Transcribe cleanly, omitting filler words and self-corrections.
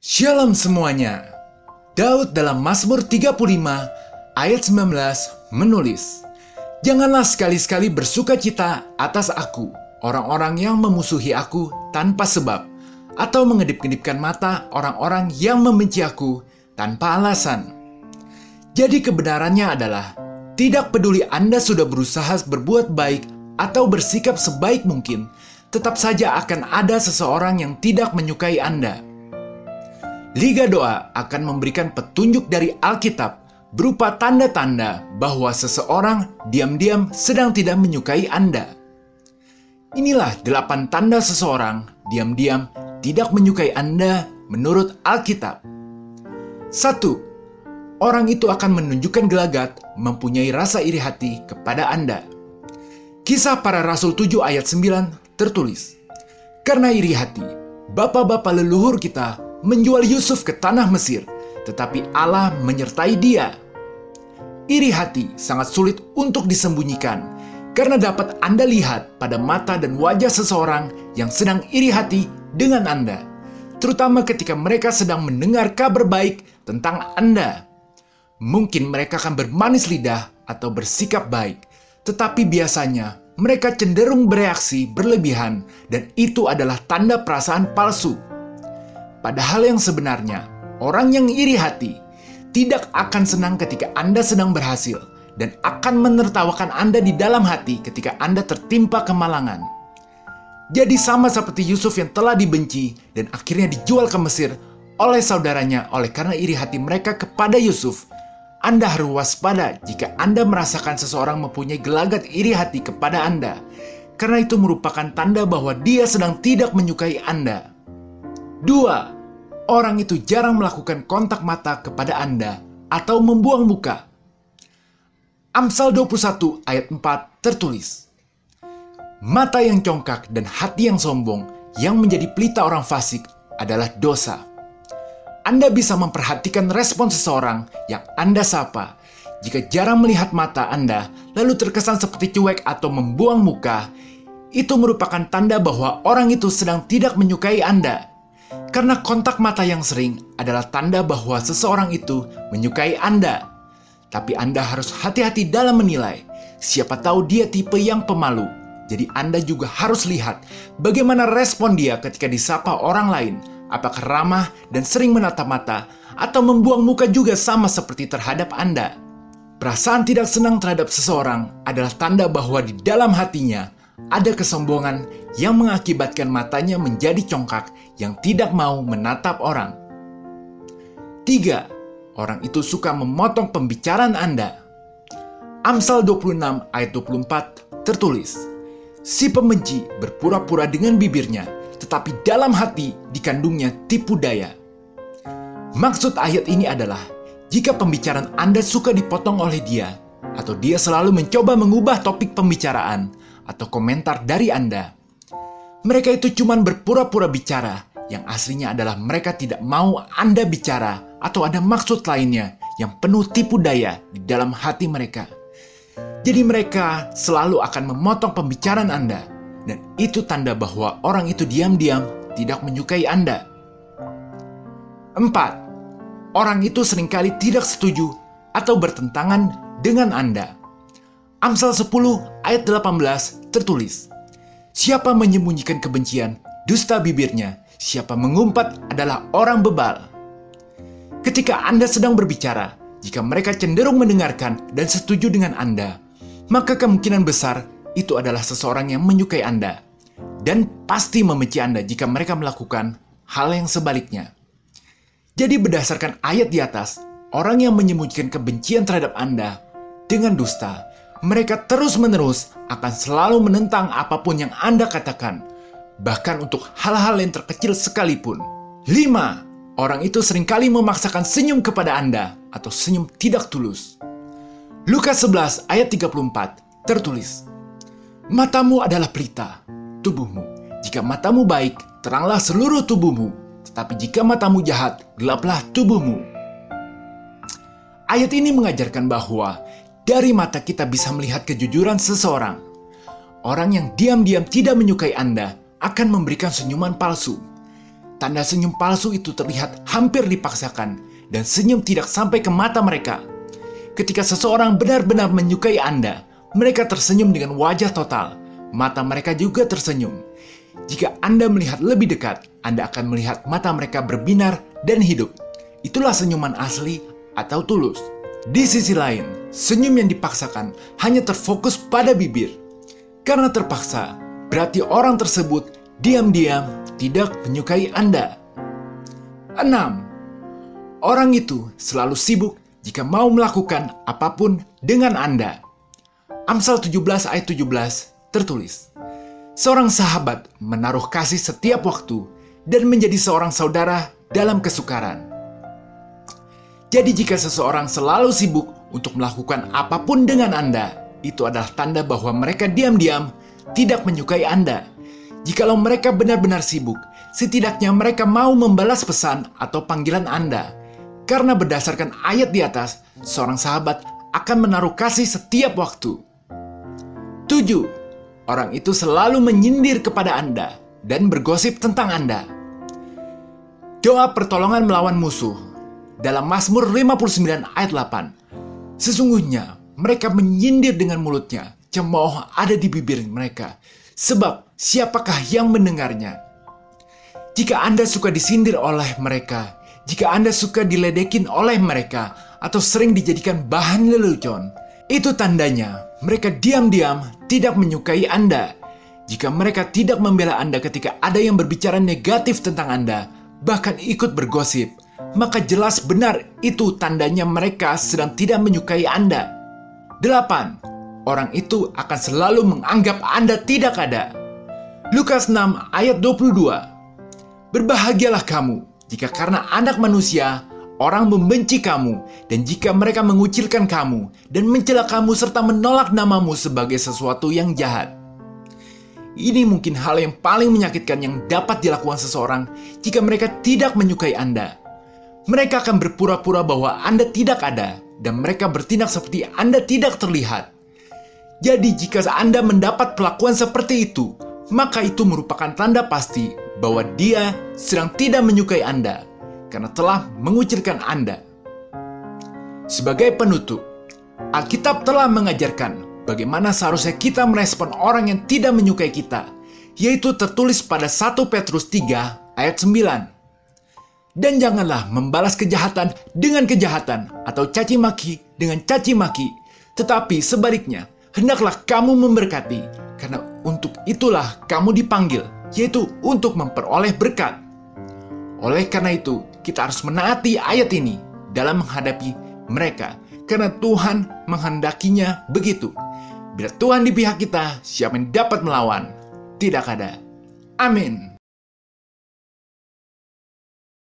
Shalom semuanya. Daud dalam Mazmur 35 ayat 19 menulis, "Janganlah sekali-sekali bersukacita atas aku, orang-orang yang memusuhi aku tanpa sebab, atau mengedip-kedipkan mata orang-orang yang membenci aku tanpa alasan." Jadi kebenarannya adalah, tidak peduli Anda sudah berusaha berbuat baik atau bersikap sebaik mungkin, tetap saja akan ada seseorang yang tidak menyukai Anda. Liga Doa akan memberikan petunjuk dari Alkitab berupa tanda-tanda bahwa seseorang diam-diam sedang tidak menyukai Anda. Inilah 8 tanda seseorang diam-diam tidak menyukai Anda menurut Alkitab. 1. Orang itu akan menunjukkan gelagat mempunyai rasa iri hati kepada Anda. Kisah Para Rasul 7 ayat 9 tertulis, "Karena iri hati, bapa-bapa leluhur kita menjual Yusuf ke tanah Mesir, tetapi Allah menyertai dia." Iri hati sangat sulit untuk disembunyikan, karena dapat Anda lihat pada mata dan wajah seseorang yang sedang iri hati dengan Anda, terutama ketika mereka sedang mendengar kabar baik tentang Anda. Mungkin mereka akan bermanis lidah atau bersikap baik, tetapi biasanya mereka cenderung bereaksi berlebihan, dan itu adalah tanda perasaan palsu. Padahal yang sebenarnya, orang yang iri hati tidak akan senang ketika Anda sedang berhasil, dan akan menertawakan Anda di dalam hati ketika Anda tertimpa kemalangan. Jadi sama seperti Yusuf yang telah dibenci dan akhirnya dijual ke Mesir oleh saudaranya oleh karena iri hati mereka kepada Yusuf, Anda harus waspada jika Anda merasakan seseorang mempunyai gelagat iri hati kepada Anda, karena itu merupakan tanda bahwa dia sedang tidak menyukai Anda. 2. Orang itu jarang melakukan kontak mata kepada Anda atau membuang muka. Amsal 21 ayat 4 tertulis, "Mata yang congkak dan hati yang sombong yang menjadi pelita orang fasik adalah dosa." Anda bisa memperhatikan respon seseorang yang Anda sapa. Jika jarang melihat mata Anda, lalu terkesan seperti cuek atau membuang muka, itu merupakan tanda bahwa orang itu sedang tidak menyukai Anda. Karena kontak mata yang sering adalah tanda bahwa seseorang itu menyukai Anda. Tapi Anda harus hati-hati dalam menilai. Siapa tahu dia tipe yang pemalu. Jadi Anda juga harus lihat bagaimana respon dia ketika disapa orang lain. Apakah ramah dan sering menatap mata, atau membuang muka juga sama seperti terhadap Anda. Perasaan tidak senang terhadap seseorang adalah tanda bahwa di dalam hatinya ada kesombongan yang mengakibatkan matanya menjadi congkak yang tidak mau menatap orang. 3. Orang itu suka memotong pembicaraan Anda. Amsal 26 ayat 24 tertulis, "Si pembenci berpura-pura dengan bibirnya, tetapi dalam hati dikandungnya tipu daya." Maksud ayat ini adalah, jika pembicaraan Anda suka dipotong oleh dia, atau dia selalu mencoba mengubah topik pembicaraan atau komentar dari Anda, mereka itu cuma berpura-pura bicara, yang aslinya adalah mereka tidak mau Anda bicara atau ada maksud lainnya yang penuh tipu daya di dalam hati mereka. Jadi mereka selalu akan memotong pembicaraan Anda, dan itu tanda bahwa orang itu diam-diam tidak menyukai Anda. 4. Orang itu seringkali tidak setuju atau bertentangan dengan Anda. Amsal 10 ayat 18 tertulis, "Siapa menyembunyikan kebencian, dusta bibirnya. Siapa mengumpat adalah orang bebal." Ketika Anda sedang berbicara, jika mereka cenderung mendengarkan dan setuju dengan Anda, maka kemungkinan besar itu adalah seseorang yang menyukai Anda, dan pasti membenci Anda jika mereka melakukan hal yang sebaliknya. Jadi berdasarkan ayat di atas, orang yang menyembunyikan kebencian terhadap Anda dengan dusta, mereka terus-menerus akan selalu menentang apapun yang Anda katakan, bahkan untuk hal-hal yang terkecil sekalipun. 5. Orang itu seringkali memaksakan senyum kepada Anda atau senyum tidak tulus. Lukas 11 ayat 34 tertulis, "Matamu adalah pelita tubuhmu. Jika matamu baik, teranglah seluruh tubuhmu. Tetapi jika matamu jahat, gelaplah tubuhmu." Ayat ini mengajarkan bahwa dari mata kita bisa melihat kejujuran seseorang. Orang yang diam-diam tidak menyukai Anda akan memberikan senyuman palsu. tanda senyum palsu itu terlihat hampir dipaksakan dan senyum tidak sampai ke mata mereka. Ketika seseorang benar-benar menyukai Anda, mereka tersenyum dengan wajah total. Mata mereka juga tersenyum. Jika Anda melihat lebih dekat, Anda akan melihat mata mereka berbinar dan hidup. Itulah senyuman asli atau tulus. Di sisi lain, senyum yang dipaksakan hanya terfokus pada bibir. Karena terpaksa, berarti orang tersebut diam-diam tidak menyukai Anda. 6. Orang itu selalu sibuk jika mau melakukan apapun dengan Anda. Amsal 17 ayat 17 tertulis, seorang sahabat menaruh kasih setiap waktu dan menjadi seorang saudara dalam kesukaran. Jadi jika seseorang selalu sibuk untuk melakukan apapun dengan Anda, itu adalah tanda bahwa mereka diam-diam tidak menyukai Anda. Jikalau mereka benar-benar sibuk, setidaknya mereka mau membalas pesan atau panggilan Anda. Karena berdasarkan ayat di atas, seorang sahabat akan menaruh kasih setiap waktu. 7. Orang itu selalu menyindir kepada Anda dan bergosip tentang Anda. Doa pertolongan melawan musuh dalam Mazmur 59 ayat 8. Sesungguhnya mereka menyindir dengan mulutnya, cemooh ada di bibir mereka. Sebab siapakah yang mendengarnya? Jika Anda suka disindir oleh mereka, jika Anda suka diledekin oleh mereka, atau sering dijadikan bahan lelucon, itu tandanya mereka diam-diam tidak menyukai Anda. Jika mereka tidak membela Anda ketika ada yang berbicara negatif tentang Anda, bahkan ikut bergosip, maka jelas benar itu tandanya mereka sedang tidak menyukai Anda. 8. Orang itu akan selalu menganggap Anda tidak ada. Lukas 6 ayat 22. Berbahagialah kamu jika karena anak manusia, orang membenci kamu, dan jika mereka mengucilkan kamu, dan mencela kamu serta menolak namamu sebagai sesuatu yang jahat. Ini mungkin hal yang paling menyakitkan yang dapat dilakukan seseorang jika mereka tidak menyukai Anda. Mereka akan berpura-pura bahwa Anda tidak ada, dan mereka bertindak seperti Anda tidak terlihat. Jadi jika Anda mendapat perlakuan seperti itu, maka itu merupakan tanda pasti bahwa dia sedang tidak menyukai Anda karena telah mengucilkan Anda. Sebagai penutup, Alkitab telah mengajarkan bagaimana seharusnya kita merespon orang yang tidak menyukai kita, yaitu tertulis pada 1 Petrus 3 ayat 9. Dan janganlah membalas kejahatan dengan kejahatan atau caci maki dengan caci maki, tetapi sebaliknya, hendaklah kamu memberkati, karena untuk itulah kamu dipanggil, yaitu untuk memperoleh berkat. Oleh karena itu, kita harus menaati ayat ini dalam menghadapi mereka, karena Tuhan menghendakinya begitu. Bila Tuhan di pihak kita, siapa yang dapat melawan? Tidak ada. Amin.